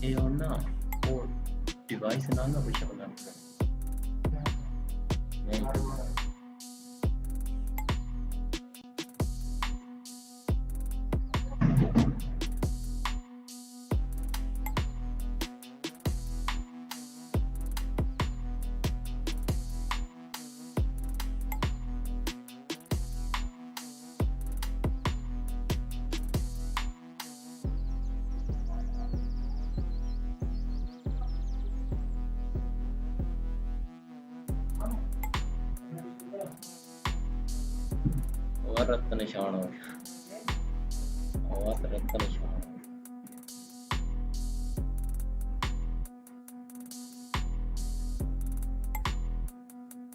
E on or device and on which one. Ratan Shana. Ratan Shana.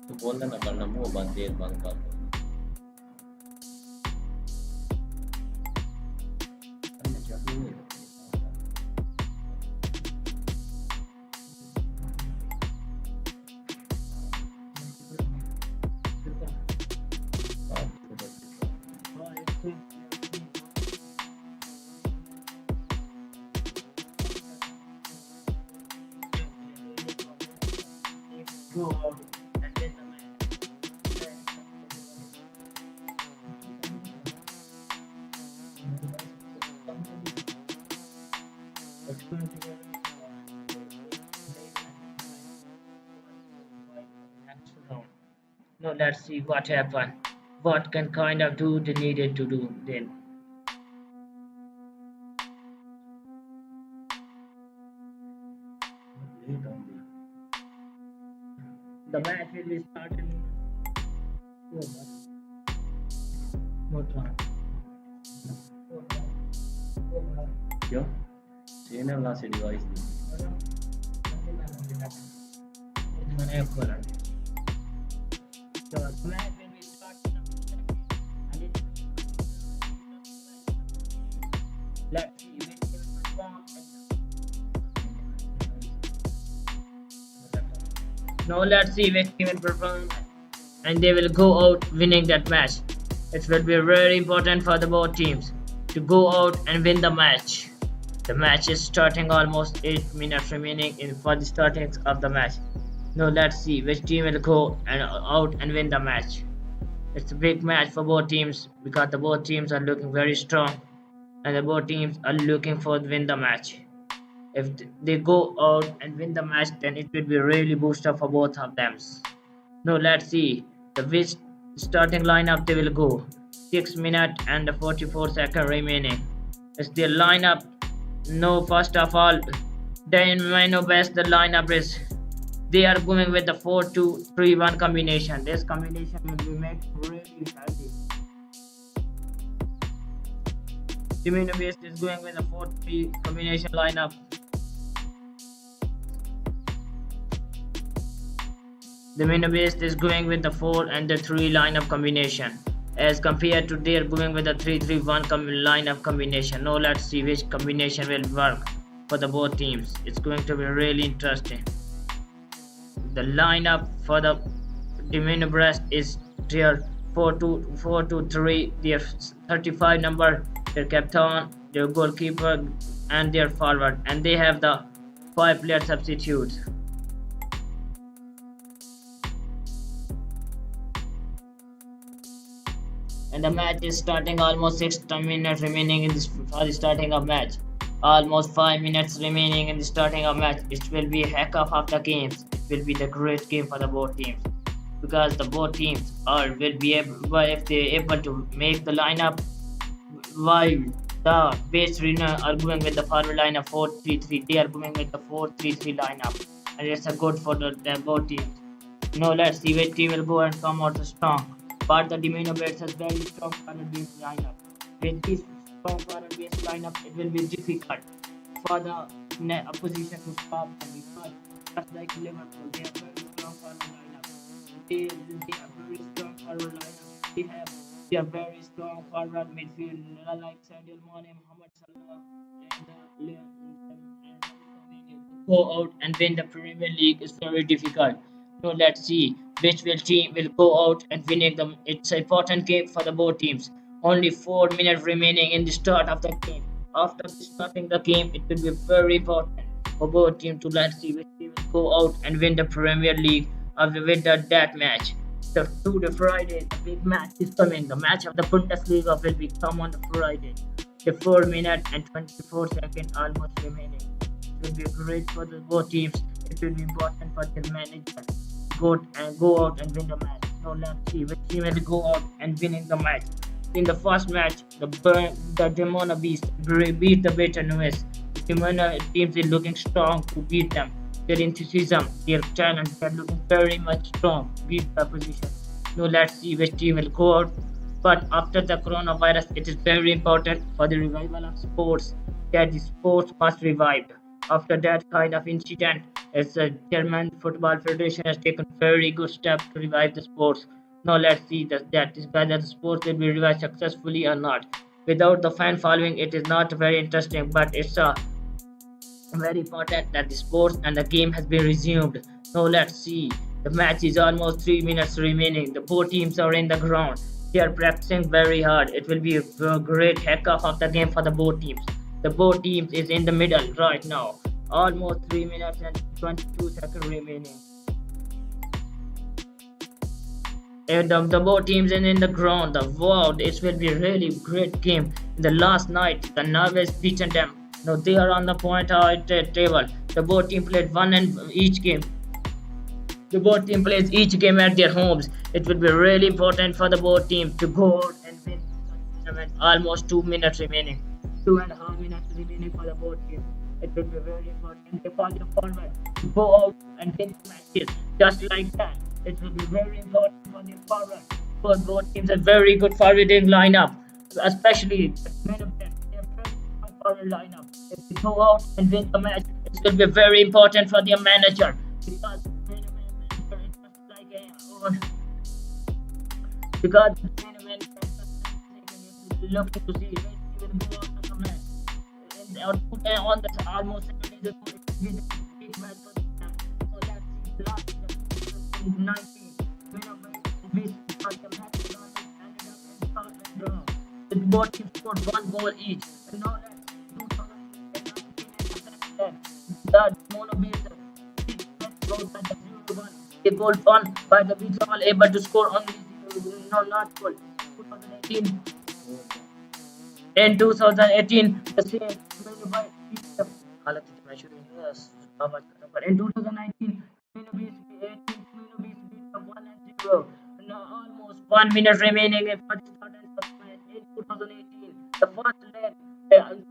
तो बोलना ना करना मुंह बंद देर बंद कर दो go out and win the match. It's going to be next round. Now let's see what happened. What can kind of do they needed to do then. The match will be started. Yo, seen a last device. The match will be started. Let's see which will perform. Now let's see which team will perform and they will go out winning that match. It will be very important for the both teams to go out and win the match. The match is starting, almost 8 minutes remaining for the starting of the match. Now let's see which team will go out and win the match. It's a big match for both teams because the both teams are looking very strong and the both teams are looking for to win the match. If they go out and win the match, then it will be really booster for both of them. Now let's see the which starting lineup they will go. 6 minutes and 44 seconds remaining. It's their lineup. No, first of all, Dinamo Brest the lineup is they are going with the 4-2-3-1 combination. This combination will be made really healthy. Dinamo Brest is going with a 4-3 combination lineup. Dinamo Brest is going with the 4 and the 3 lineup combination, as compared to they are going with the 3-3-1 lineup combination. Now let's see which combination will work for the both teams. It's going to be really interesting. The lineup for the Dinamo Brest is their 4-2-3, their 35 number, their captain, their goalkeeper, and their forward, and they have the 5 player substitutes. And the match is starting, almost 6 minutes remaining in this for the starting of match. Almost 5 minutes remaining in the starting of match. It will be a heck of the games. It will be the great game for the both teams because the both teams will be able, if they are able to make the lineup while The base runner are going with the forward line of 4-3-3. They are going with the 4-3-3 lineup, and it's a good for the both teams. Now let's see which team will go and come out strong. But the Dinamo Brest has very strong forward base lineup. With this strong forward base lineup, it will be difficult for the opposition to stop them because just like Liverpool, they have very strong forward lineup. They have very strong forward lineup. They have very strong forward midfield like Sadio Mane, Mohamed Salah, and go out and win the Premier League is very difficult. So let's see which will team will go out and winning them. It's an important game for the both teams. Only 4 minutes remaining in the start of the game. After starting the game, it will be very important for both teams to let's see which team will go out and win the Premier League or win that match. So to the Friday, the big match is coming. The match of the Bundesliga will be come on the Friday. The 4 minutes and 24 seconds almost remaining. It will be great for the both teams. It will be important for the manager go out and win the match. So let's see which team will go out and winning the match. In the first match, the Demona Beast beat the Bate Borisov. The Demona teams is looking strong to beat them. Their enthusiasm, their talent, they're looking very much strong to beat the opposition. Now let's see which team will go out. But after the coronavirus, it is very important for the revival of sports that the sports must revive. After that kind of incident, as the German Football Federation has taken very good steps to revive the sports. Now let's see that is whether the sport will be revived successfully or not. Without the fan following, it is not very interesting, but it's very important that the sports and the game has been resumed. Now let's see. The match is almost 3 minutes remaining. The both teams are in the ground. They are practicing very hard. It will be a great hack-off of the game for the both teams. The both teams is in the middle right now. Almost 3 minutes and 22 seconds remaining. And the both teams in the ground. Wow, this will be a really great game. In the last night, the Nervous beaten them. Now they are on the point of the table. The both team played one in each game. The both team plays each game at their homes. It will be really important for the both teams to go out and win the tournament. Almost 2 minutes remaining. 2.5 minutes remaining for the both teams. It will be very important for the forward to go out and win the matches. Just like that. It will be very important for the forward. Because both teams have very good forwarding lineup. Especially the men of them. They have very strong forward lineup. If they go out and win the match, it will be very important for their manager. Because because the tournament is looking to see when he will go on the match. And on the almost 7 days ago, it will be the big match for them. So let's see the last year, 19, winner by this because the match ended up in Scotland draw. The both teams scored one goal each. And now let's see 2019 the mono-based goal by the 0-1. The goal won by the Beach all able to score only not goal. 2018 in 2018 the same in 2019 beat them 1-0. Now almost 1 minute remaining for the start of the match in 2018. The first leg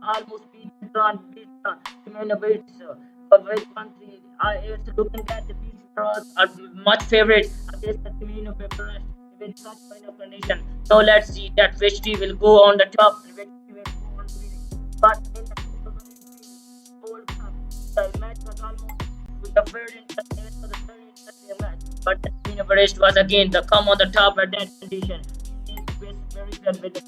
almost beat the beats which country it's looking at the beach draws are much favorite against the Dinamo Brest with such kind of condition. So let's see that which team will go on the top and which team will go on winning. But in the 2018 World Cup, the match was almost with the very interesting match. But the Dinamo Brest was again the come on the top at that condition. It was very well with the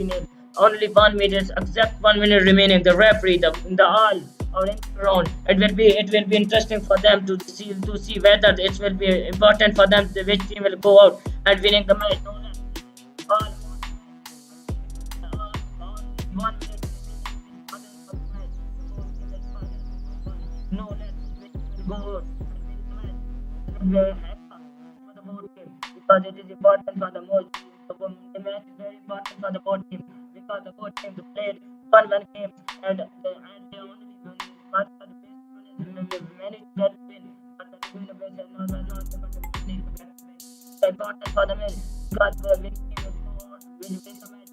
2-3 only 1 minute, except 1 minute remaining. The referee, the all or in the round. It will be interesting for them to see whether it will be important for them which team will go out and winning the match. All 1 minute no let's go out and win the match. For the both team because it is important for the most. The match is very important for the both teams because the both teams played one game and they only win. But for the best one is managed that win. But the win the best and not able to win the best win. It's important for the men because the win team will go on win the match.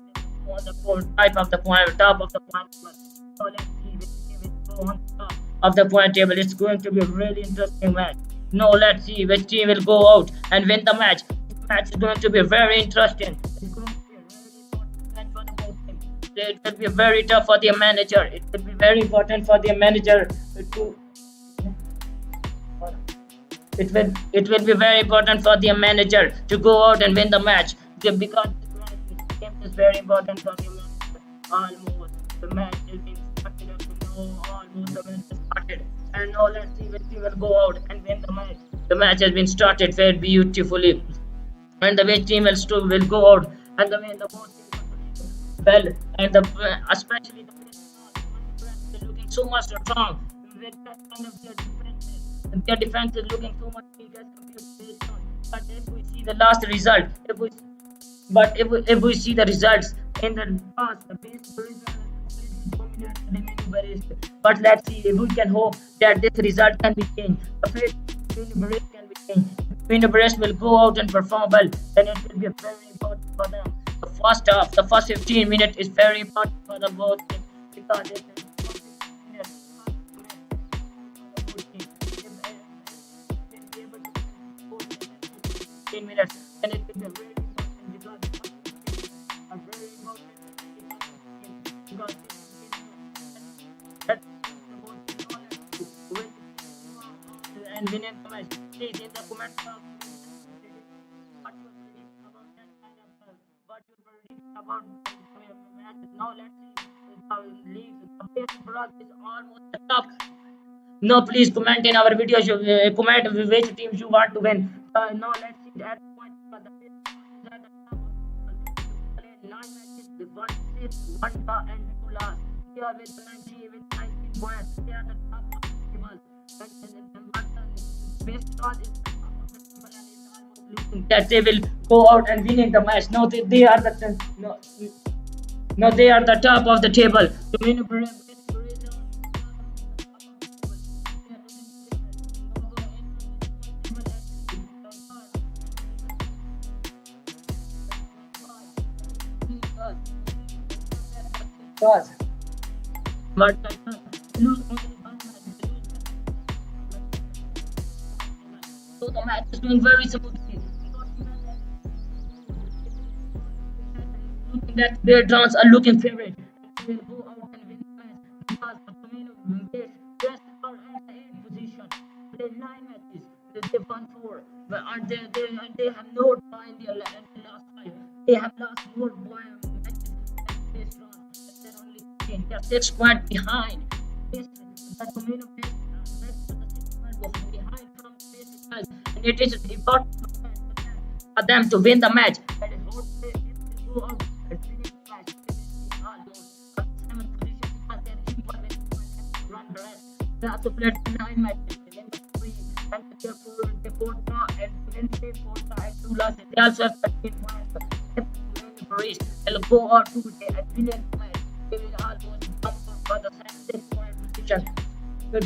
on the type of the point, top of the point table. So let's see which team will go on top of the point table. It's going to be a really interesting match. Now let's see which team will go out and win the match. This match is going to be very interesting. It's going to be a really important match for the both teams. It will be very tough for the manager. It will be very important for the manager to it will be very important for the manager to go out and win the match because this game is very important for the manager. Almost the match is being started up to know almost the match is started. And now let's see which team will go out and win the match. The match has been started very beautifully. And the which team will go out and the win the both teams well and the especially the Brest is looking so much strong with that kind of their defense is looking so much weak as compared to this one. But if we see the last result, if we see the results in the past, the base result dominated the Dinamo Brest. But let's see if we can hope that this result can be changed. The fate of Dinamo Brest can be changed. If Dinamo Brest will go out and perform well, then it will be very important for them. The first half, the first 15 minutes is very important for the both teams because it is 15 minutes, then it will be really important because a very important because and winning the match. Please in the comment box what you predict about that kind of what you predict about the match. Now let's see the league. The best product is almost the top. No, please comment in our videos. Comment which teams you want to win. Now let's see that point. The is at the top of the table. 9 matches, the 1 6, 1 draw, and 2 loss. They are with 19 points. They are the top of the table. The best draw is the top of the table and is almost losing. That they will go out and winning the match. No, they are the no, they are the top of the table. To win a but lose only one match. So the match is doing very smoothly. That their drums are looking favorite. They will go out and win the match because the community best are at the 8th position. They 9 matches. They won 4. But they have no draw in the last 5. They have lost more matches than this round. They're only 15. They're 6 points behind. The community the 6 points behind from this match. And it is important for them to win the match. That is what they go out. They also played 9 matches, they win 3, and they 4 draw and win 3, 4 draw and 2 losses. They also have 13 points. If Paris will go out today and win the match, they will almost jump for the 6th point position.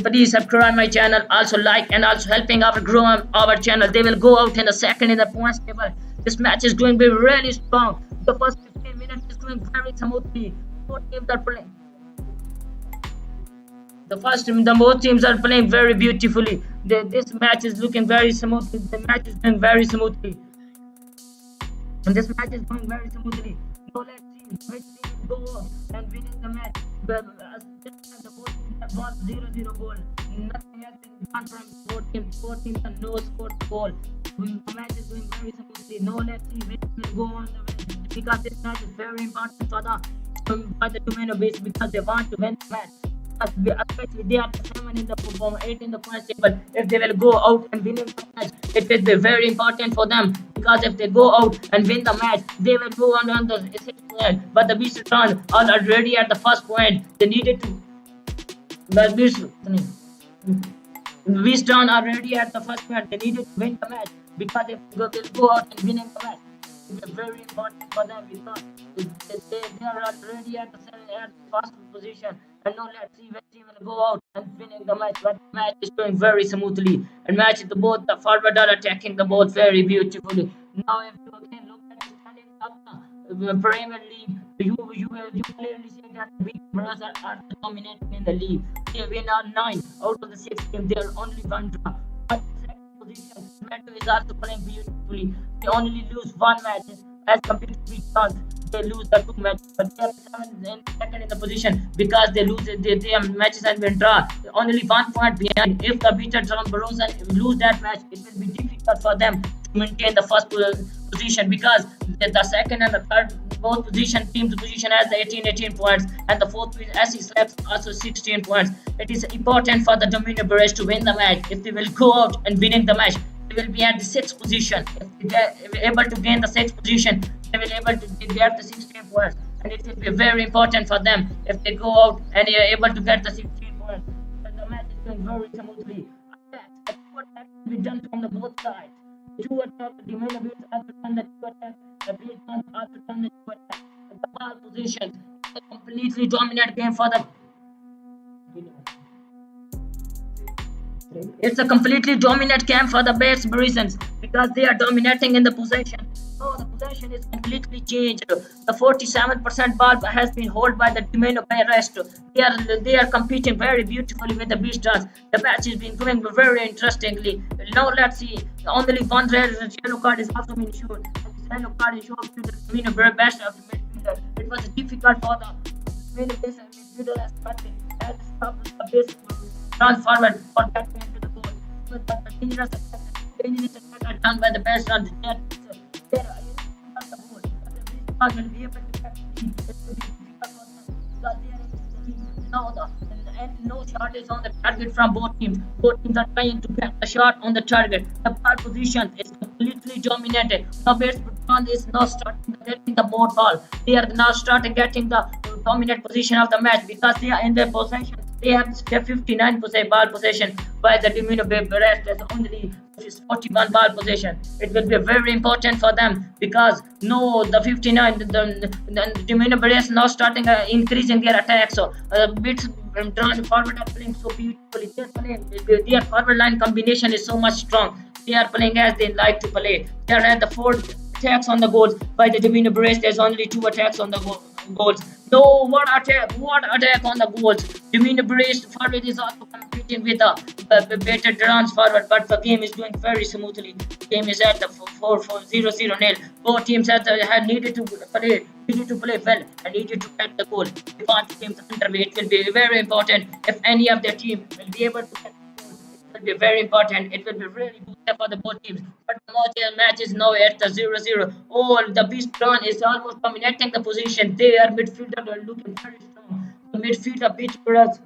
Please subscribe my channel, also like and also helping our grow our channel. They will go out in the second in the points table. This match is going to be really strong. The first 15 minutes is going very smoothly. Both teams are playing. The both teams are playing very beautifully. This match is looking very smoothly. The match is going very smoothly. And this match is going very smoothly. So let's see which team will go on and winning the match. But this time the both teams have won 0-0 goal. Nothing has been done from both teams. Both teams have no scored goal. The match is going very smoothly. Now let's see which will go on the win. Because this match is very important for the Dinamo Brest because they want to win the match. Especially they are 7 in the 8 in the points table. If they will go out and win the match, it will be very important for them because if they go out and win the match, they will go on the 6th point. But the Beast are already at the first point. They needed to. The Beast are already at the first point. They needed to win the match because if they will go out and win the match, it is very important for them because they are already at the first position. And now let's see which team will go out and winning the match. But the match is going very smoothly. And match the both the forward are attacking the both very beautifully. Now if you again look at the standings of Premier League, you clearly see that the big brothers are dominating in the league. They win all 9 out of the 6 games. They are only one draw. But the second position, Meadow is also playing beautifully. They only lose one match as compared to big France. They lose the 2 matches, but they are second in the position because they lose their matches and been draw. Only 1 point behind. If the beater Denveloper lose that match, it will be difficult for them to maintain the first position because the second and the third both teams position has the 18 points, and the fourth is SC Slaps also 16 points. It is important for the Dinamo Brest to win the match. If they will go out and winning the match, they will be at the 6th position. If they are able to gain the 6th position, they will able to get the 16 points, and it will be very important for them if they go out and they are able to get the 16 points. But the match is going very smoothly. Attack will be done from the both sides. Two attack, the main ability after turn the two attack, the big one after turn the two attack. The ball positions, a completely dominant game for the. It's a completely dominant game for the Bate Borisov because they are dominating in the possession. No, the possession is completely changed. The 47% ball has been held by the Dinamo Brest. They are competing very beautifully with the Beastars. The match has been going very interestingly. Now let's see. Only one red yellow card is also been shown. The yellow card is shown to the Dinamo Brest of the midfielder. It was difficult for the midfielder as stopped the base run forward for getting into the goal. But the dangerous attack done by the best on the net. They are not the goal. But the Beastars will be able to get the lead. It will be difficult for them because they are in the lead. Now and no shot is on the target from both teams. Both teams are trying to get a shot on the target. The ball position is completely dominated. The batsman is now starting getting the more ball. They are now starting getting the dominant position of the match because they are in their possession. They have 59% ball possession, while the Dinamo Brest has only 41 ball possession. It will be very important for them because no, the 59, the Dinamo Brest now starting increasing their attack. So bits drawn forward are playing so beautifully. Their forward line combination is so much strong. They are playing as they like to play. They are at the 4 attacks on the goals. By the Dinamo Brest, there's only 2 attacks on the goals. No, what attack on the goals. Dinamo Brest forward is also competing with the better runs forward, but the game is going very smoothly. The game is at the 4-0-0 nil. Both teams had needed to play well and needed to get the goal. If one team underway, it will be very important if any of their team will be able to get the goal. It will be very important. It will be really good for the both teams. But the match is now at the 0-0. Oh, the Beast Run is almost dominating the position. Their midfielder are looking very strong. The midfielder beat us.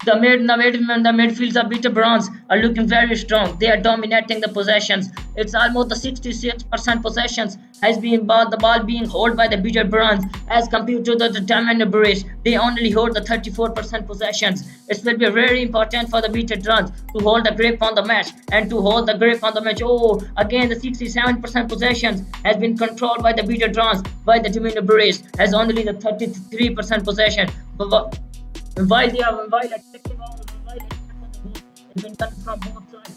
The midfields of Bate Borisov are looking very strong. They are dominating the possessions. It's almost the 66% possessions has been the ball being held by the Bate Borisov as compared to the Dinamo Brest. They only hold the 34% possessions. It will be very important for the Bate Borisov to hold the grip on the match and to hold the grip on the match. Oh, again the 67% possessions has been controlled by the Bate Borisov, by the Dinamo Brest has only the 33% possession. While they are attacking it's been done from both sides.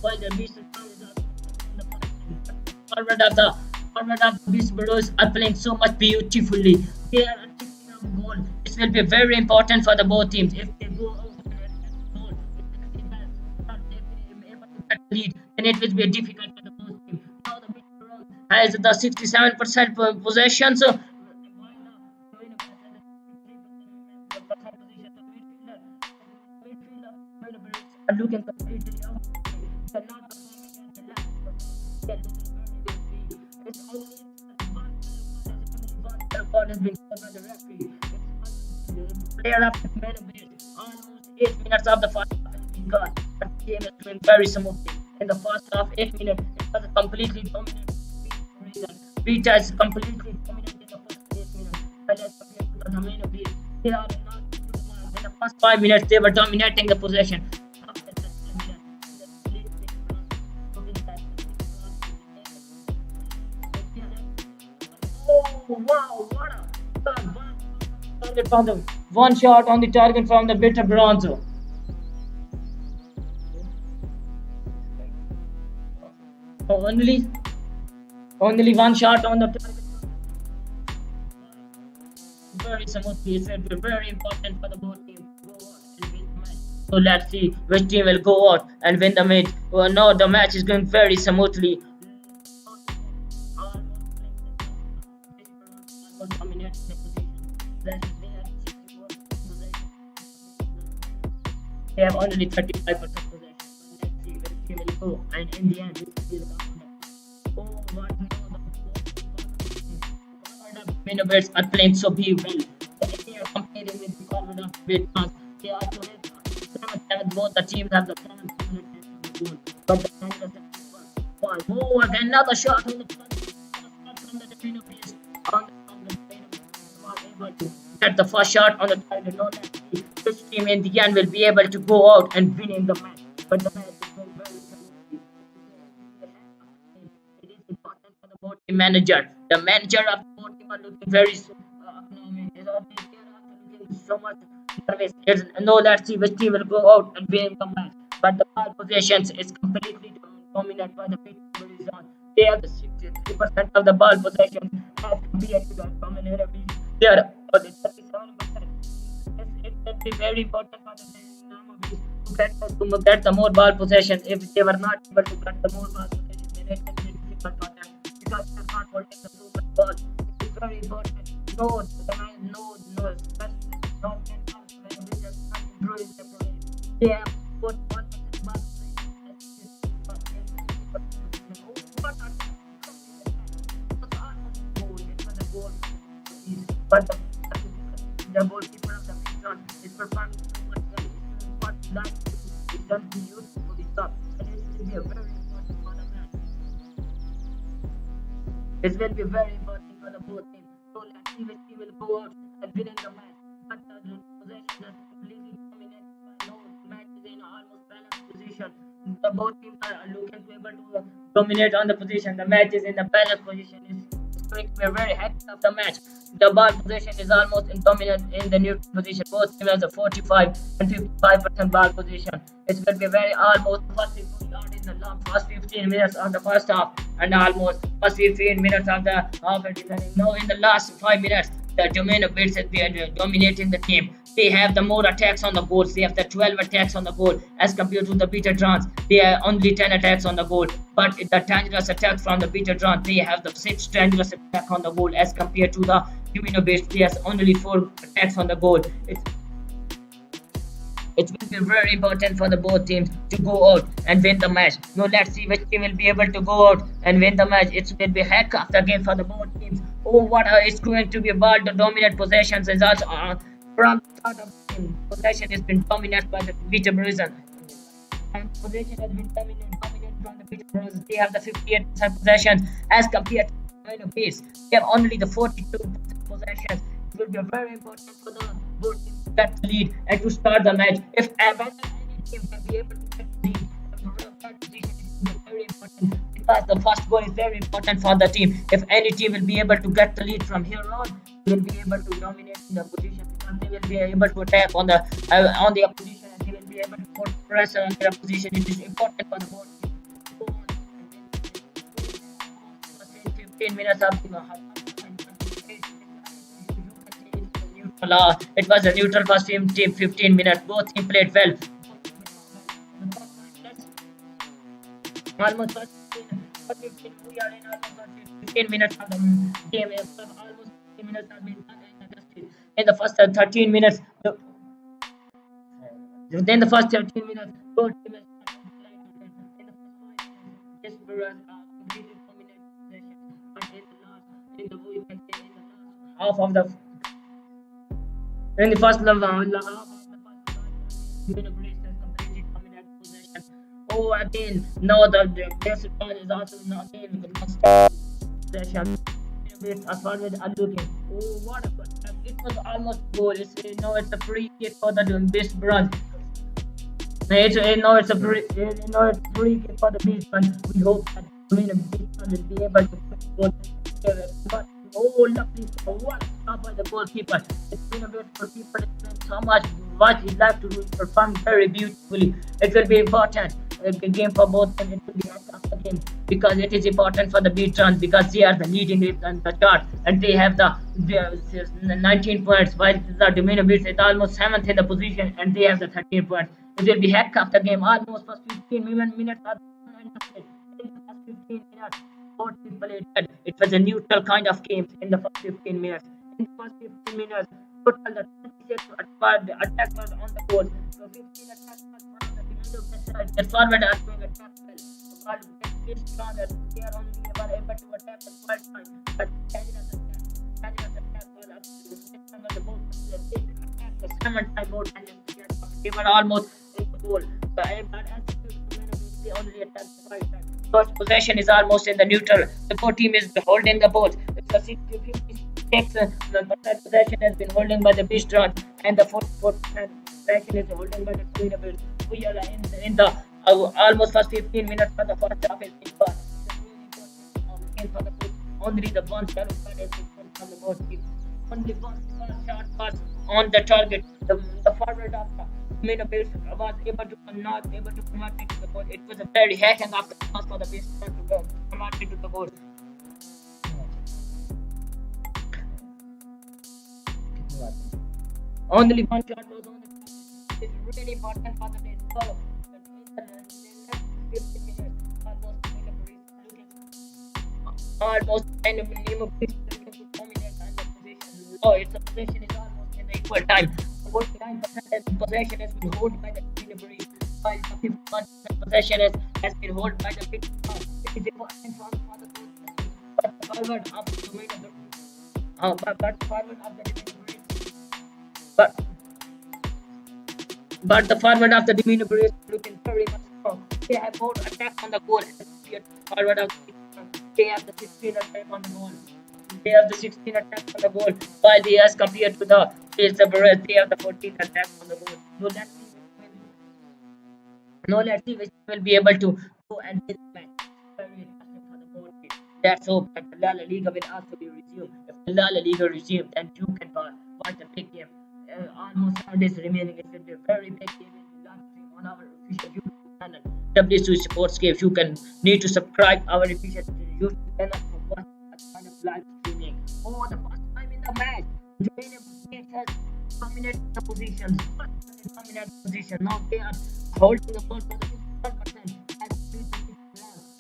While the Beast forward of the Beast Brothers are playing so much beautifully. They are attacking a goal. This will be very important for the both teams. If they go out and goal, if they able to get lead, then it will be difficult for the both teams. Now the Beast Brothers has the 67% possession. So are looking completely out. They're not performing at the left. They're looking very good. It's only one ball has been called by the referee. It's player after man of it. Almost 8 minutes of the first half has been gone. But the game is doing very smoothly. In the first half, 8 minutes, it was a completely dominant reason. Beta is completely dominant in the first 8 minutes. But as compared to the main of it, they are not in the first 5 minutes, they were dominating the possession. Oh, wow, what a target from the one shot on the target from the Bate Borisov. only one shot on the target. Very smoothly. It will be very important for the both teams to go out and win the match. So let's see which team will go out and win the match. Well, no, the match is going very smoothly. They have only 35% possession. Let's see which team will go. And in the end, this will be the outcome. Oh, what no, the Brest are playing so well. They are comparing with the Colorado Brest. They also have 7 both the teams have the 7 goal. But the Denveloper oh, again another shot on the front from the Dinamo Brest. On the Dinamo was able to get the first shot on the target. No, let's see which team in the end will be able to go out and win in the match. But the match is going very smoothly. It is important for the both team manager. The manager of the both team are looking very they are looking so much nervous. No, let's see which team will go out and win the match. But the ball possessions is completely dominated by the Bate Borisov. They have the 63% of the ball possession as compared to the dominated. They are only 37%. It will be very important for the Dinamo to get the more ball possession. If they were not able to get the more ball possession, then it will be difficult for them because they are not holding the too much ball. It is very important. No, they have put 1% ball but the goalkeeper of the Patron is performing so much well. What that is done to use for the stop, and it will be a very important for the match. It will be very important for the both teams. So let's see which team will go out and win in the match. But the possession is completely dominated by no match is in almost balanced position. The both teams are looking to able to dominate on the position. The match is in the balanced position. It's going to be a very hectic of the match. The ball possession is almost in dominant in the neutral position. Both teams have a 45 and 55% ball possession. It will be very almost first in the first 15 minutes of the first half and almost first 15 minutes of the half. No, in the last 5 minutes, the Dinamo Brest is dominating the team. They have the more attacks on the goals. They have the 12 attacks on the goal as compared to the Belarus. They have only 10 attacks on the goal. But the dangerous attack from the Belarus, they have the 6 dangerous attack on the goal as compared to the Dinamo Brest. They have only 4 attacks on the goal. It will be very important for the both teams to go out and win the match. Now let's see which team will be able to go out and win the match. It will be a heck of the game for the both teams. Oh, what it's going to be about the dominant possessions is also from the start of the game. Possession has been dominated by the Belarus. And possession has been dominated from the Belarus. They have the 58% possession as compared to the Dinamo Brest. They have only the 42% possession. It will be very important for the both teams to get the lead and to start the match. If ever any team can be able to get the lead, that position is very important because the first goal is very important for the team. If any team will be able to get the lead from here on, they will be able to dominate in the position because they will be able to attack on the opposition and they will be able to put pressure on their opposition. It is important for the both teams. 15 minutes of the it was a neutral first team 15 minutes. Both teams played well. Almost 15 minutes of the game. Almost 15 minutes have been done in the first 13 minutes. Then the first 13 minutes, both teams in the first 5 minutes, this was completely dominated possession. But in the last half of the in the first half of the Dinamo Brest has completely dominated possession. Oh, again, now the best one is also not again with the possession. As far as I'm looking, oh, what a good! It was almost goal. It's a free kick for the best brand. It's a free kick for the best brand. We hope that the best brand will be able to put but oh, lovely! What a stop by the goalkeeper! It's been a bit for keeper. It's been so much what he left to do. He performed very beautifully. It will be important. A game for both, and it will be a game. because it is important for the veterans because they are the leading it on the chart and they have the 19 points while the Domino Beats is almost 7th in the position and they have the 13 points. It will be heck of the game almost for 15 minutes are in the first 15 minutes. Both people it was a neutral kind of game in the first 15 minutes. In the first 15 minutes, total the 26 attack was on the goal. So 15 attacks was from the Dinamo Brest. The forward are doing attack well. The ball is stronger. They are only able to attack the first time. But Canada's attack was up to the next time of the ball. They attacked the 7th time more than they were almost in the goal. But as they only attacked the 5 times. First possession is almost in the neutral. The both team is holding the ball. It's a 56 the possession has been holding by the Bistron and the 44th possession is holding by the Queen. We are in the almost first 15 minutes for the first half is in for the only the one shot has been from the both teams. Only one shot was on the target. The forward of the Minabase was able to not able to convert it to the goal. It was a very hacking of the pass for the Bistron to convert it to the goal. Only one shot was on the field. It's really important for the day. So, in the next 15 minutes, almost 10 minutes looking to dominate on the position. Oh, its possession is almost in the equal time. 49% of possession has been held by the delivery, while the 51% possession has been held by the pitch. It is important for the forward of the domain but forward of the delivery. But the forward of the Dinamo Brest is looking very much strong. They have more attack on the goal. Forward of they have the 16 attack on the goal. They have the 16 attack on the goal, while they as compared to the Brest, they have the 14 attack on the goal. Let's see which will be able to go and win the match. Very interesting for the board team. Let's hope that the La Liga will also be resumed. If the La Liga resumed, then you can watch a big game. Almost 7 days remaining. It will be a very big game in the live stream on our official YouTube channel, W2 Sports Games. You can need to subscribe our official YouTube channel to watch a kind of live streaming. For the first time in the match, Denveloper has dominated the position. Now they are holding the ball for the 51%.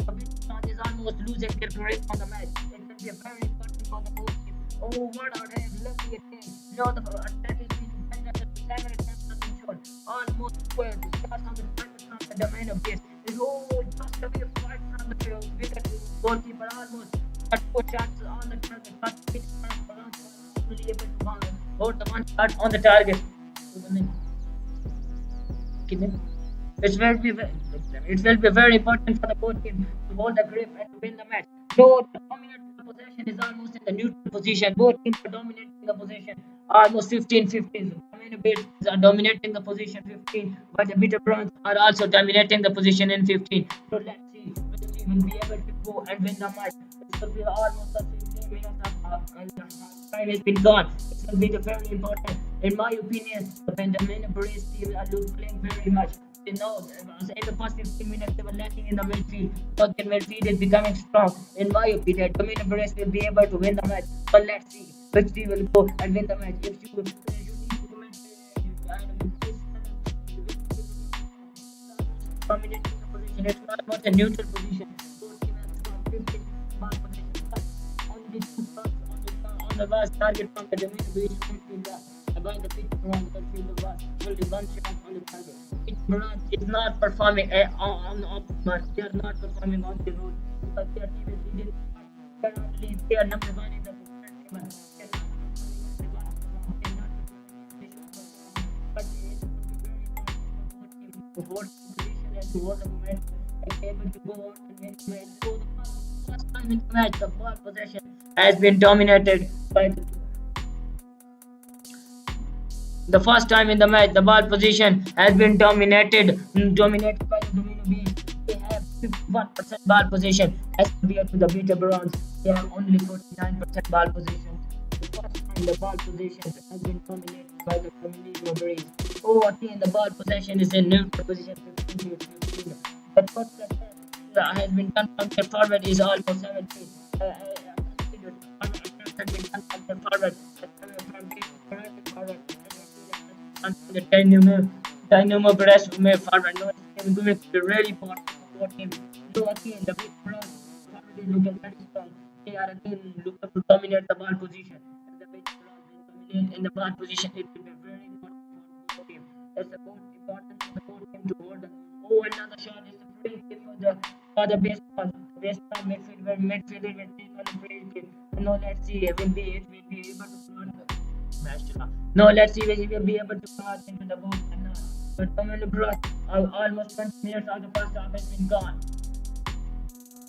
The Bistron is almost losing their grip on the match. It will be a very important for the both teams. Oh, what are they looking at him? Now the attack is being defended at the 7 attempts have been shown. Almost 12. The shots on the target from the domain of base. Oh, just away right from the wicket goalkeeper almost. But 4 shots on the target. But it is only able to hold the one shot on the target. It will be very important for the both teams to hold the grip and to win the match. So the dominant possession is almost in the neutral position. Both teams are dominating the position almost 15-15. The Bears are dominating the position 15, but the Bitter Browns are also dominating the position in 15. So let's see whether we will be able to go and win the match. It will be almost the 15 minutes of time has been gone. It will be very important. In my opinion, when the Dinamo Brest team are playing very much. In the first 15 minutes they were lacking in the midfield, but the midfield is becoming strong. In my opinion, Dinamo Brest will be able to win the match. But let's see which team will go and win the match. If you need to comment, dominating the position, it's not about a neutral position. Both teams have 15 ball position, but only 2 shots on the last target from the Dinamo Brest midfield. About the pitch around the field was only one shot on the target. Brand is not performing on optimal. They are not performing on the road because their team is leading. They are number 1 in the table. But it is very important to hold the position and to hold the moment and be able to go on and win the match. So the first time in the match, the ball possession has been dominated by the first time in the match, the ball position has been dominated by the Domino Beast. They have 51% ball position as compared to the Bate Borisov. They have only 49% ball position. The first time the ball position has been dominated by the Dinamo Brest. Oh, again the ball possession is in neutral position 15-15. But first attack has been done from their forward is almost 17. Has been done from their forward. From forward. The Dinamo Brest may forward. No, it's going to be really important for both teams. So again, the big forward is looking very strong. They are again looking to dominate the ball position. And the big forward will dominate in the ball position. It will be very important for both teams. It's important for the both team to hold the. Oh, another shot is a free kick for the base pass. Base pass midfielder will take on the free kick. No, let's see. It will be able to score the match. No, let's see if he will be able to pass into the goal. But Denveloper Brest, almost 20 minutes of the first half has been gone.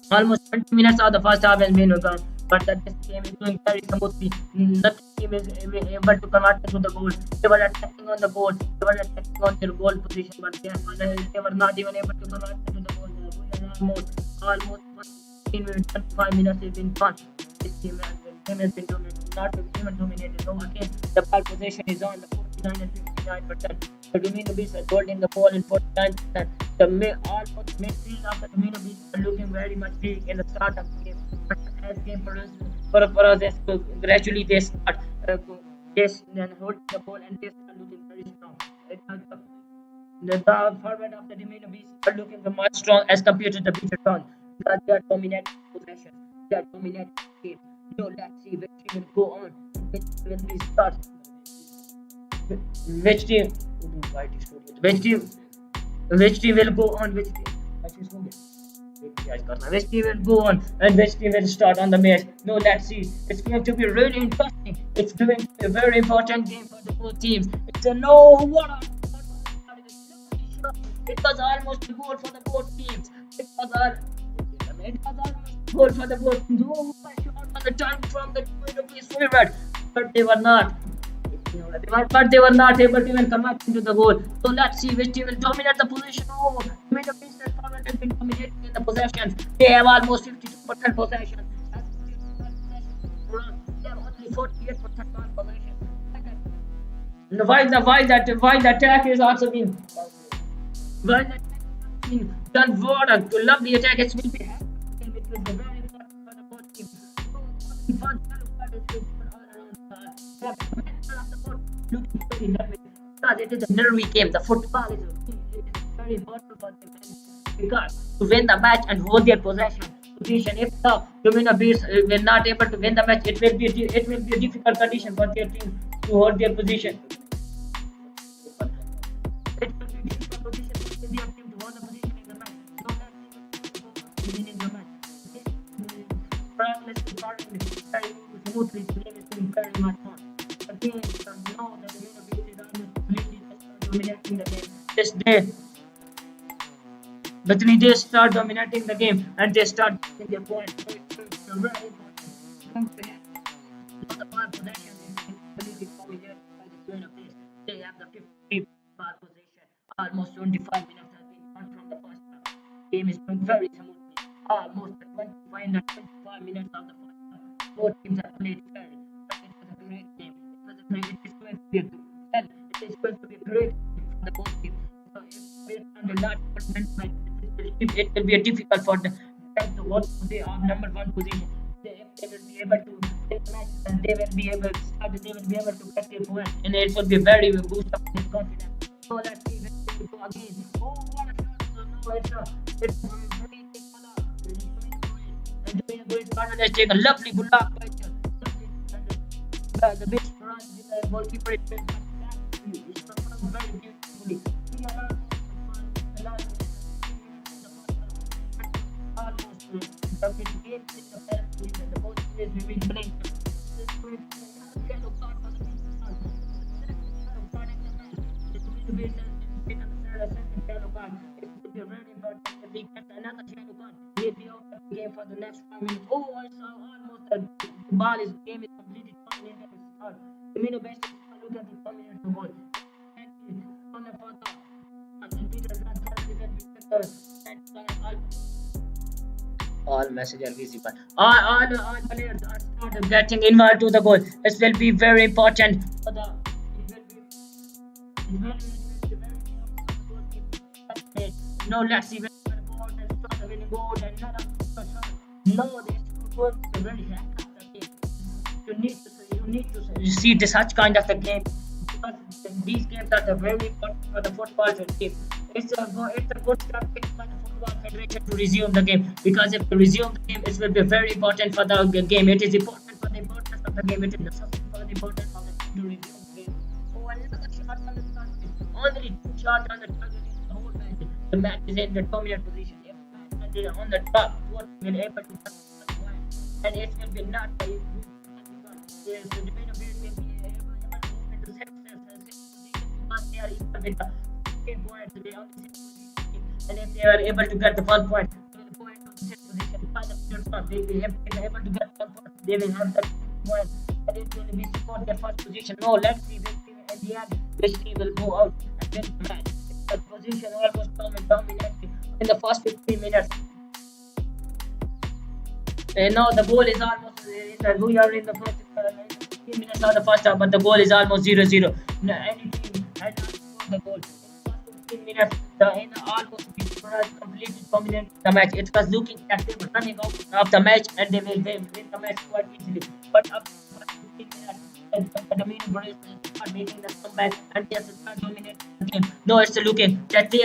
Almost 20 minutes of the first half has been gone. But that this game is doing very smoothly. Nothing team is able to convert into the goal. They were attacking on the goal. They were attacking on their goal position, but they were not even able to convert into the goal. Almost 15 minutes, 25 minutes has been gone. This team has been dominated, not even dominated. So again, the ball possession is on the 49 and 59%. The Dinamo Brest is holding the ball in 49%. Almost midfield of the Dinamo Brest are looking very much weak in the start of the game. But as game progresses, gradually they start then holding the ball and they start looking very strong. The forward of the Dinamo Brest are looking much strong as compared to the previous round because they are dominating possession. They are dominating the game. No, let's see which team will go on. Which will be start. Which team? Which team will go on? Which team will go on and which team will start on the match? No, let's see. It's going to be really interesting. It's going to be a very important game for the both teams. It's a no. It was almost a goal for the both teams. It was almost goal for the both teams. Oh, shot on the turn from the forward, but they were not. But they were not able to even come up into the goal. So let's see which team will dominate the position. Oh, the forward has been dominating in the possession. They have almost 52% possession. They have only 48% on possession. Why the attack is also being done water to lovely attack. It will be happening. It will be very important for the both teams. Looking very lovely because it is a nervy game. The football is very important for them because to win the match and hold their position. If the Dinamo Brest will not able to win the match, it will be a difficult condition for their team to hold their position. It will be a difficult position for their team to hold the position in the match. So winning the match. Progress is very smoothly. The game is doing very much fun. Again, now the Dinamo Brest is almost completely dominating the game. This day, but they start dominating the game and they start getting their points. So it's very important. The ball possession is completely dominated by the Dinamo Brest. They have the 50 ball possession. Almost 25 minutes has been gone from the first half. Game is going very smoothly. Almost 25 minutes of the first half. Both teams have played fairly. But it was a great game. It is going to be a great game for the both teams. So if they will not win, it will be difficult for them to hold the number one position. If they will be able to win the match, and they will be able to get their point, and it will be very boost up their confidence. So let's see when they go again. Oh, what a shot! It's a very big follow. And the Brest has taken a lovely block by the big run with the goalkeeper. It's performed very beautifully. Almost the game in the penalty and the both players will be playing. This will be another yellow card for the second card in the match. This will be the second yellow card. It will be very important if we get another yellow card. We'll be out of the game for the next 5 minutes. Oh, I saw almost the game is completely dominated at the start. The Dinamo Brest is looking to dominate the ball. On the photo, all messages are visible. All players are started getting involved to the goal. This will be very important for the. No, let's see. winning goal and another shot. No, this football is very hack of the game. You see this such kind of the game because these games are the very important for the football team. It's a good start by the football federation to resume the game because if they resume the game, it will be very important for the game. It is important for the importance of the game. It is necessary for the importance of the game to resume the game. Oh, another shot on the target. Only two shots on the target in the whole match. The match is in the dominant position. If they are on the top, what will be able to touch the point, and it will be not by yes, the debate of it will be able to move into six position because they are equal with the 15 points. They are on the sixth position, and if they are able to get the 1 point, they will go into the sixth position. By the third point, they will be able to get 1 point. They will have the point, and it will be support their first position. No, let's see which team at the end, which team will go out and win the match. The position almost dominated in the first 15 minutes. And now the goal is almost we are in the first 15 minutes of the first half, but the goal is almost 0-0. No, any team has not scored the goal. In the first 15 minutes, the almost completely dominated the match. It was looking that they were running out of the match and they will win the match quite easily. But after the first 15 minutes, the Dinamo Brest are making the comeback and they start dominating the game. No, it's looking that they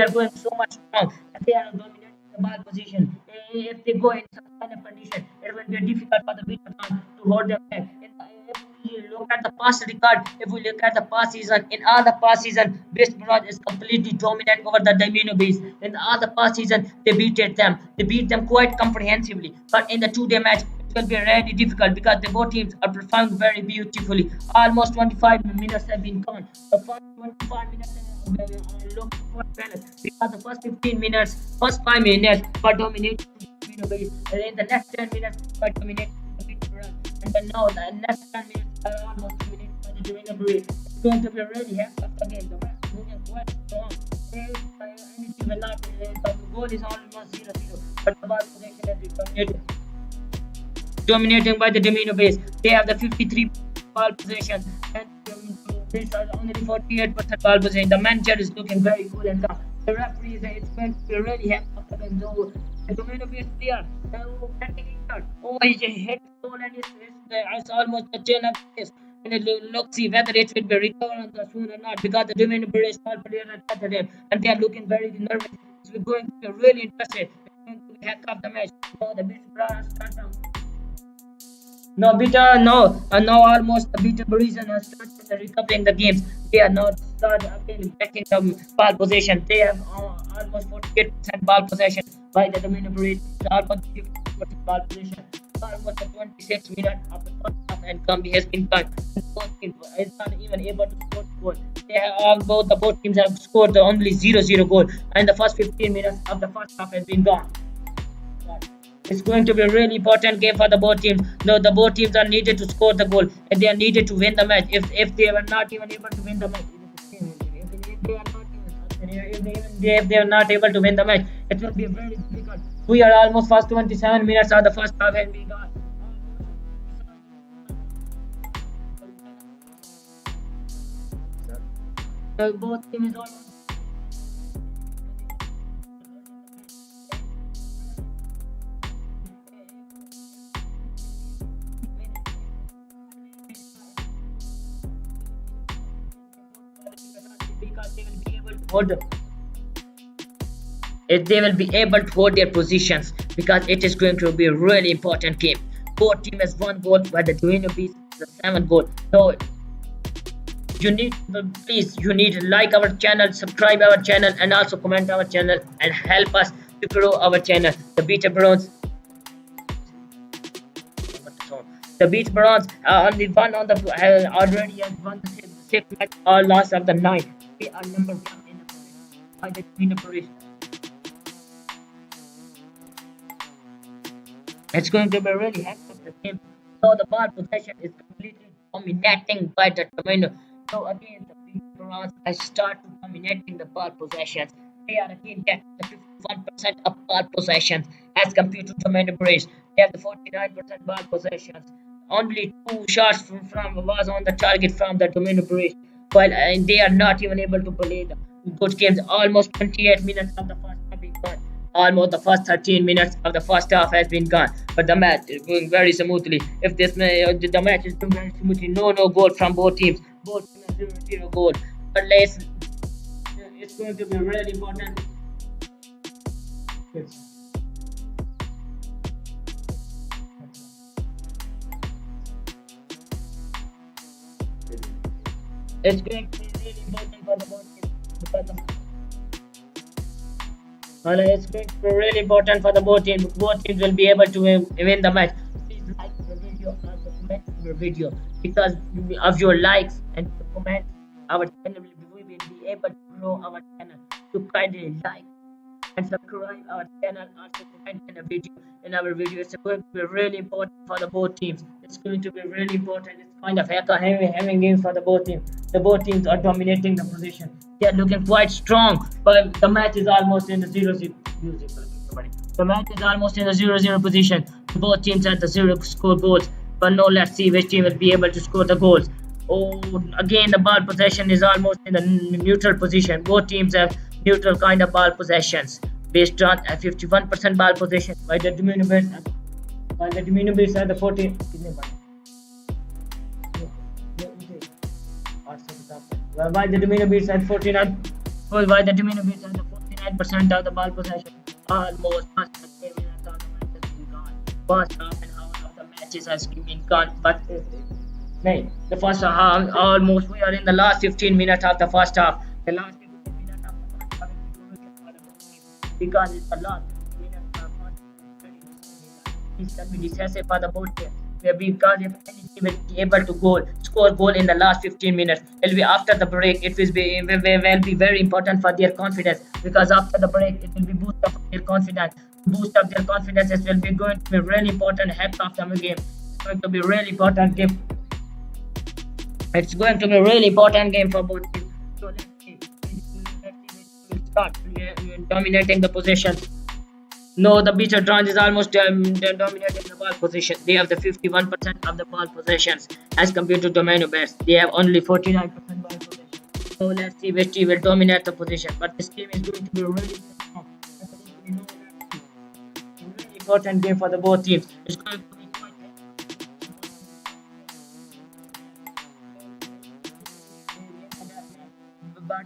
are going so much strong and they are dominating the ball position. If they go in some kind of condition, it will be difficult for the beater to hold them back. If we look at the past record, if we look at the past season, in all the past season, West Brom is completely dominant over the Dinamo Brest. In all the past season, they beat them. They beat them quite comprehensively. But in the two-day match, it will be really difficult because the both teams are performing very beautifully. Almost 25 minutes have been gone. The first 25 minutes look quite well because the first 15 minutes, first 5 minutes were dominated and in the next 10 minutes were dominated and then now the next 10 minutes are almost dominated by the Denveloper. It's going to be a really heck of a game. The match is moving quite strong. Any team will not the goal is almost 0-0, but the ball possession has been dominating by the Dinamo Brest. They have the 53 ball possession and this is only 48% ball possession. The manager is looking very cool and calm. The referee is it's going to be really happy after them. So the Dinamo Brest player, oh, he hit the goal and it's almost the 10 of this. And let's see whether it will be recovered soon or not because the Dinamo Brest player attacked them and they are looking very nervous. It's going to be really interesting. It's going to be heck of the match. So the best brass start down. Now almost the Bate Borisov has started recovering the games. They are now started again backing the ball possession. They have almost 48% ball possession by the Dinamo Brest. Almost 50% ball possession. Almost the 26 minutes of the first half and Gambia has been done. Both teams is not even able to score the goal. Both teams have scored the only 0-0 goal and the first 15 minutes of the first half has been gone. It's going to be a really important game for the both teams. No, the both teams are needed to score the goal and they are needed to win the match. If they were not even able to win the match, if they are not able to win the match, it will be very difficult. We are almost first 27 minutes of the first half and we got. Both teams almost. Because they will be able to hold their positions because it is going to be a really important game. Both team has 1 goal while the Dinamo Brest has 7 goal. So you need to like our channel, subscribe our channel and also comment our channel and help us to grow our channel. The Bate Borisov only one on the already has won the 6th match or lost of the 9. We are number 1 in the position by the Dinamo Brest. It's going to be really hectic the game. So the ball possession is completely dominating by the Dinamo. So again the Bronze has started dominating the ball possessions. They are again getting the 51% of ball possessions as compared to Dinamo Brest. They have the 49% ball possessions. Only 2 shots from was on the target from the Dinamo Brest. While they are not even able to play the good games. Almost 28 minutes of the first half being gone. Almost the first 13 minutes of the first half has been gone, but the match is going very smoothly. If the match is going very smoothly, no goal from both teams. Both teams are 0-0 goal. But it's going to be really important. It's going to be really important for the both teams because it's going to be really important for the both teams. Both teams will be able to win the match. Please like the video and comment your video because of your likes and comments, our channel will be able to grow our channel. So kindly like and subscribe our channel after comment in a video. In our video, it's going to be really important for the both teams. It's going to be really important. It's kind of heavy game for the both teams. The both teams are dominating the position. They are looking quite strong, but the match is almost in the 0-0. The match is almost in the 0-0 position. Both teams at the zero score goals, but now let's see which team will be able to score the goals. Oh, again the ball possession is almost in the neutral position. Both teams have neutral kind of ball possessions based on a 51% ball possession by the Dinamo Brest. While the Dinamo Brest are the 14. While the Dinamo Brest had 49. While the Dinamo Brest had the 49% of the ball possession. Almost first half of the match has been gone. First half and half of the matches has been gone, but the first half almost we are in the last 15 minutes of the first half. The last 15 minutes of the first half is because it's the last 15 minutes of the this can be decisive for the both teams. Because if any team will be able to score goal in the last 15 minutes, it will be after the break. It will be very important for their confidence because after the break, it will be boost up their confidence. Boost up their confidence. It will be going to be really important half of the game. It's going to be really important game. It's going to be a really important game for both teams. So let's see. We'll start dominating the possession. No, the Beach Drons is almost dominating the ball position. They have the 51% of the ball possessions as compared to Dinamo Brest. They have only 49% ball possession. So let's see which team will dominate the position. But this game is going to be a really important game for the both teams. It's going to be quite but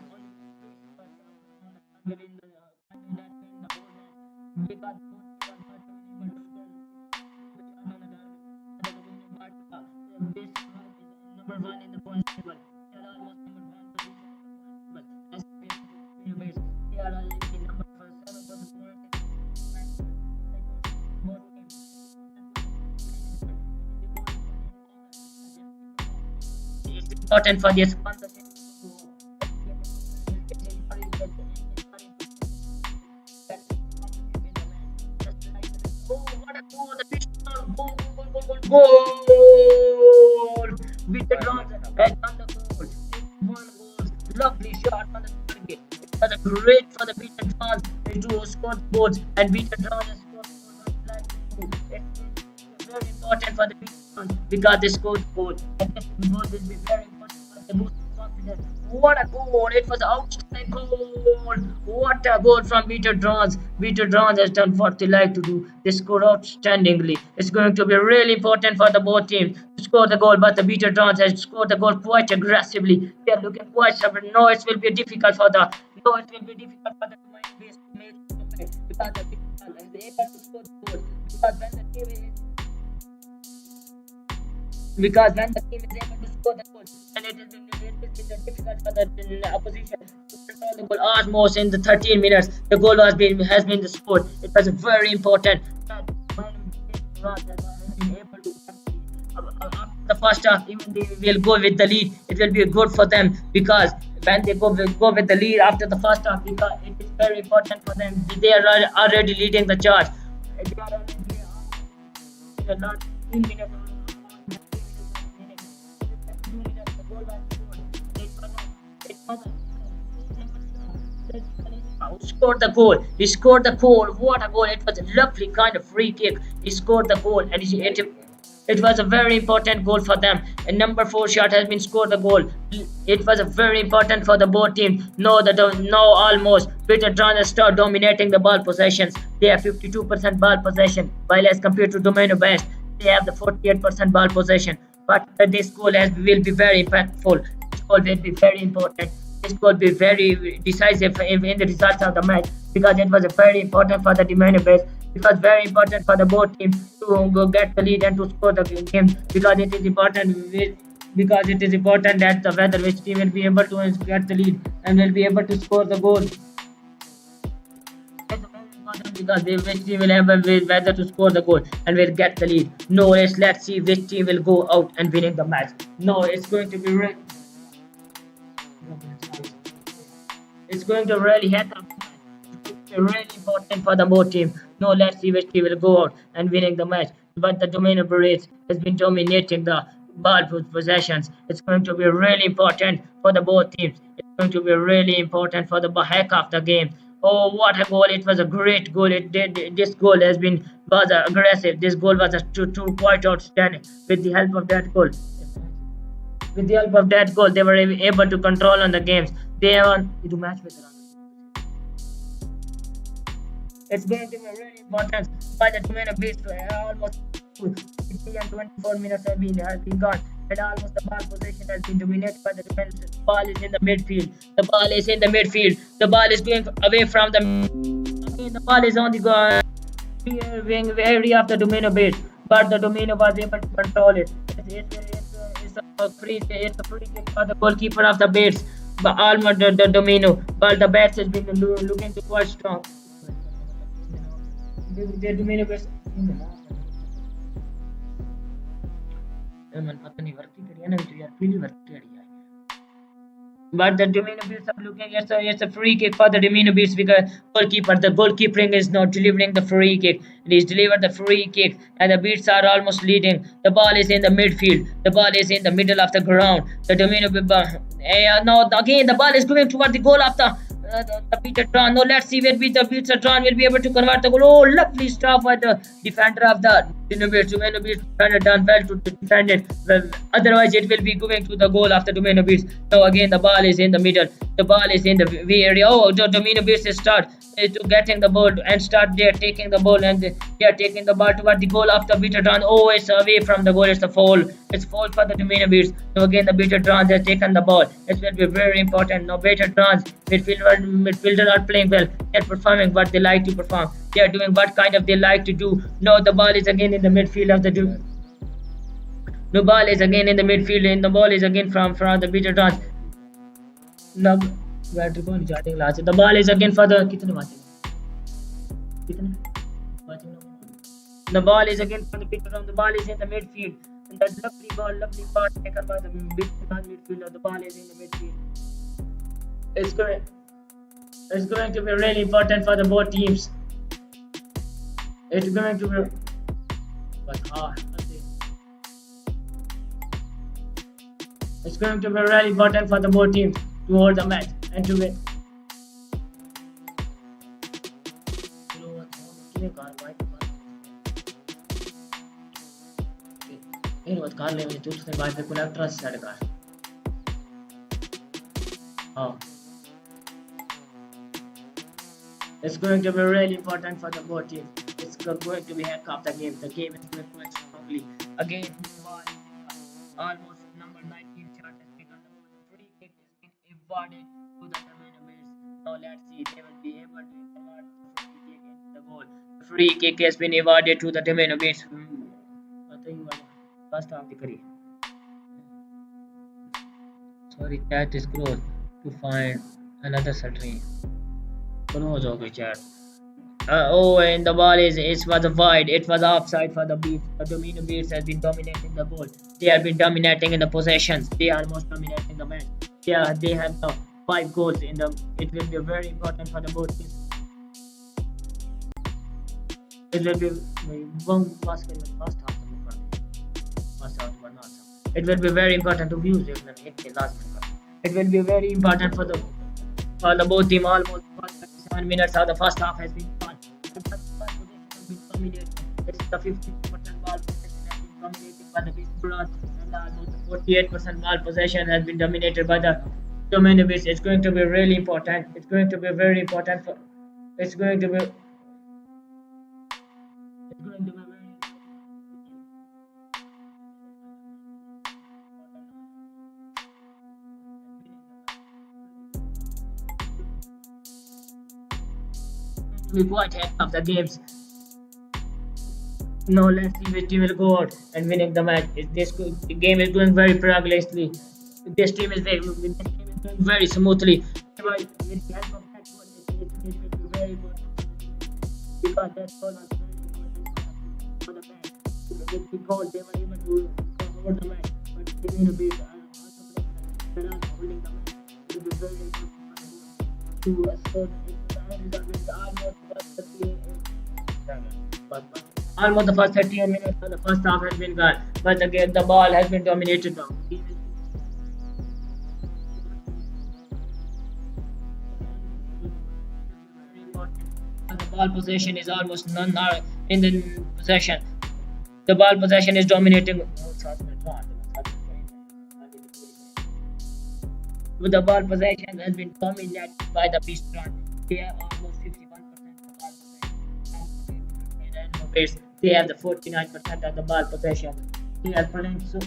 number one in the points table. They are almost number one position as they are already number 7 for the points. It's important for their sponsorship. Goal! With the Drons has done the goal. One goal. Lovely shot on the target. It was a great for the Beaten Drons to score goals and Beaten Drons has scored goals. It's very important for the Beaten Drons because they scored goals. And this goal will be very important for the boost confidence. What a goal! It was outstanding goal. What a goal from Beaten Drons. Beaten Drons has done what they like to do. They scored outstandingly. It's going to be really important for the both teams to score the goal, but the Beaten Drons has scored the goal quite aggressively. They are looking quite stubborn. No, it will be difficult for the Dinamo Brest to make because the Beaten Drons is able to score the goal. Because when the team is able to score the goal, and it is difficult for the opposition to control the goal. Almost in the 13 minutes, the goal has been scored. It was very important that after the first half, even they will go with the lead. It will be good for them because when they go with the lead after the first half, because it is very important for them. They are already leading the charge. They are already in the last 2 minutes. Scored the goal. He scored the goal. What a goal! It was a lovely kind of free kick. He scored the goal, and it It was a very important goal for them. And number 4 shot has been scored the goal. It was a very important for the both teams. No, almost. Peter Trans start dominating the ball possessions. They have 52% ball possession, while as compared to Domino Best, they have the 48% ball possession. But this goal will be very impactful. This goal will be very important. This could be very decisive in the results of the match, because it was very important for the Dinamo Brest. It was very important for the both teams to go get the lead and to score the game, because it is important that the whether which team will be able to get the lead and will be able to score the goal. It's very important because which team will able whether to score the goal and will get the lead. No, let's see which team will go out and winning the match. No, it's going to be it's going to really happen. It's really important for the both team. No, let's see which team will go out and winning the match. But the Domino Brest has been dominating the ball possessions. It's going to be really important for the both teams. It's going to be really important for the heck of the game. Oh, what a goal! It was a great goal. This goal was aggressive. This goal was quite outstanding. With the help of that goal, they were able to control on the games. They won to match with the It's going to be really important by the Domino Beast. Almost 50 and 24 minutes have been gone, and almost the ball possession has been dominated by the defense. The ball is in the midfield. The ball is in the midfield. The ball is going away from the. Again, the ball is on the wing area of the Domino Beast, but the Domino was able to control it. It's a free kick for the goalkeeper of the Bears, but almost the Domino. But the Bears has been looking to quite strong. The Domino Bears. But the Domino Beats are looking. It's a free kick for the Domino Beats, because the goalkeeper is not delivering the free kick. He's delivered the free kick, and the Beats are almost leading. The ball is in the midfield. The ball is in the middle of the ground. The Domino no, again the ball is going toward the goal of the Peter Tran. No, let's see where the Peter Tran will be able to convert the goal. Oh, lovely stuff by the defender of the Domino Beats. Done well to defend it. Well, otherwise, it will be going to the goal of the Domino Beats. So again, the ball is in the middle. The ball is in the V area. Oh, the Domino Beats start to getting the ball and start there taking the ball, and they are taking the ball toward the goal of the Peter Tran. Oh, it's away from the goal. It's a foul. It's foul for the Domino Beats. So again, the Peter Trans has taken the ball. It will be very important. Now, Peter Trans midfielder are playing well. They're performing what they like to perform. They are doing what kind of they like to do. No, the ball is again in the midfield of the No, ball is again in the midfield, and the ball is again from the Peter Trans. No, the ball is again for the The ball is again for the Peter Trans. The ball is in the midfield. And that lovely ball taken by the midfielder. The ball is in the midfield. It's going to be really important for the both teams. It's going to be It's going to be really important for the both teams to hold the match and to win. It's going to be really important for the both teams. It's going to be heck of the game. The game is going quite strongly. Again, almost number 19 chart has taken the ball. The free kick has been awarded to the Domino Bears. Now let's see if they will be able to convert the free kick into the goal. The free kick has been awarded to the Domino Bears. First half the career. Sorry, chat is closed to find another stream. Close okay, chat. Oh, and the ball it was wide. It was offside for the Beats. The Domino Beats has been dominating the ball. They have been dominating in the possessions. They are almost dominating the match. They have 5 goals in the. It will be very important for the both teams. It will be one basket first half. It will be very important to view it. It will be very important for the both team. Almost 7 minutes of the first half has been fun. The first position has been dominated. It's the 50% ball possession has been dominated. by the Belarus, and almost 48% ball possession has been dominated by the Dominovic. It's going to be really important. It's going to be very important for. It's going to be. It's going to be very. We quite ahead of the games. No, let's see which team will go out and winning the match. The game is going very progressively. This team is going very smoothly. With the help of that goal, it will be very important because that goal was very important for the match. With the goal, they were able to come over the match, but they need to be also playing around holding the match. It will be very important to score. With almost almost the first 38 minutes of the first half has been gone, but again the ball has been dominated now. The ball possession is almost none are in the possession. The ball possession is dominating. With the ball possession has been dominated by the Pistons. They have almost 51% of the ball possession. And Denver Brest, they have the 49% of the ball possession. They are playing so.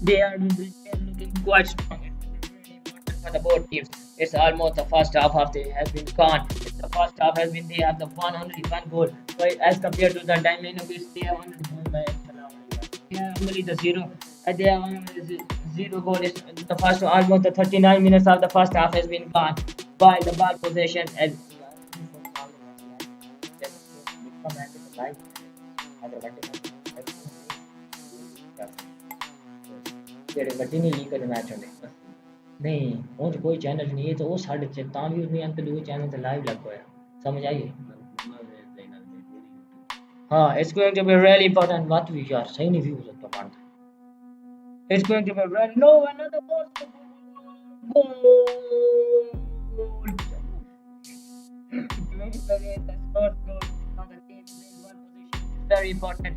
They are looking quite strong. It's really important for the both teams. It's almost the first half of the has been gone. The first half has been they have the only one goal. But as compared to the Dinamo Brest, they have only one by they have only the zero. They have only zero goal. Is the first almost the 39 minutes of the first half has been gone by the ball possession and. ਜਿਹੜੇ ਵੱਡੀ ਨਹੀਂ league ਦੇ match ਹੁੰਦੇ ਨਹੀਂ ਉਹ 'ਚ ਕੋਈ channel ਨਹੀਂ ਇਹ ਤਾਂ ਉਹ ਸਾਡੇ 'ਚ ਤਾਂ ਵੀ ਨਹੀਂ ਅੰਤ ਦੂਏ ਚੈਨਲ ਤੇ ਲਾਈਵ ਲੱਗ ਹੋਇਆ ਸਮਝ ਆਈ हाँ it's going to be really important what we are सही नहीं views of the month it's going to be really no another goal very important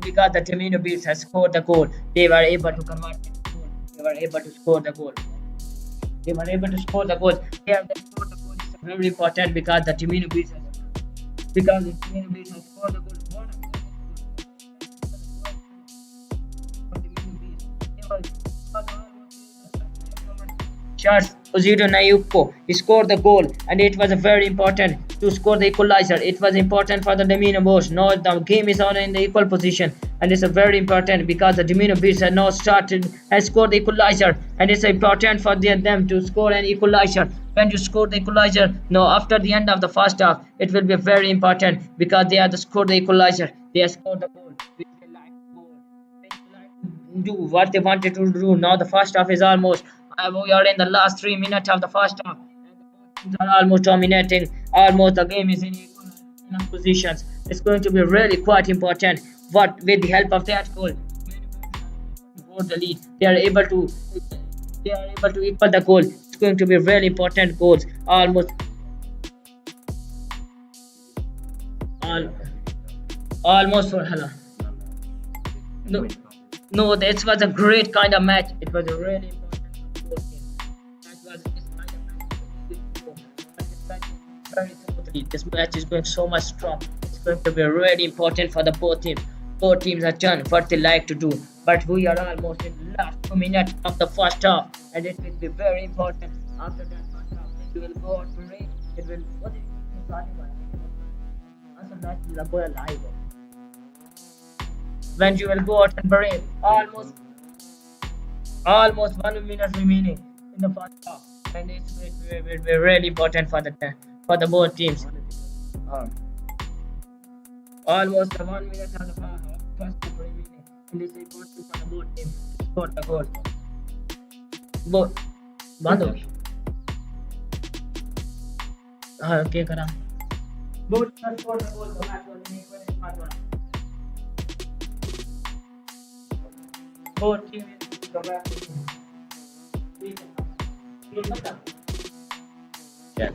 because the Dinamo Brest has scored the goal. They were able to convert the goal. They were able to score the goal. They were able to score the goal. They have scored the goal. It's very important because the Dinamo Brest has scored the goal. Shots Ozito Nayuko he scored the goal and it was very important to score the equalizer. It was important for the Dinamo Brest. Now the game is on in the equal position and it's a very important because the Dinamo Brest has now has scored the equalizer and it's important for them to score an equalizer. When you score the equalizer, now after the end of the first half, it will be very important because they have scored the equalizer. They have scored the goal. Which they like to do what they wanted to do. Now the first half is almost. We are in the last 3 minutes of the first half. And the teams are almost dominating. Almost the game is in equal enough positions. It's going to be really quite important. But with the help of that goal, the lead, they are able to equal the goal. It's going to be really important goals. Almost for Hala. No, this was a great kind of match. It was a really important very smoothly. This match is going so much strong. It's going to be really important for the both teams. Both teams have done what they like to do, but we are almost in the last 2 minutes of the first half, and it will be very important. After that first half, it will go out to rain. It will. What is it? When you will go out and parade, almost 1 minute remaining in the first half, and it will be really important for the both teams. Almost 1 minute of the first half remaining, and it's important for the both teams to score the goal. Both बंद हो गई हाँ क्या करा both teams scored the goal. The match was in equal one. Both teams come back. Yeah.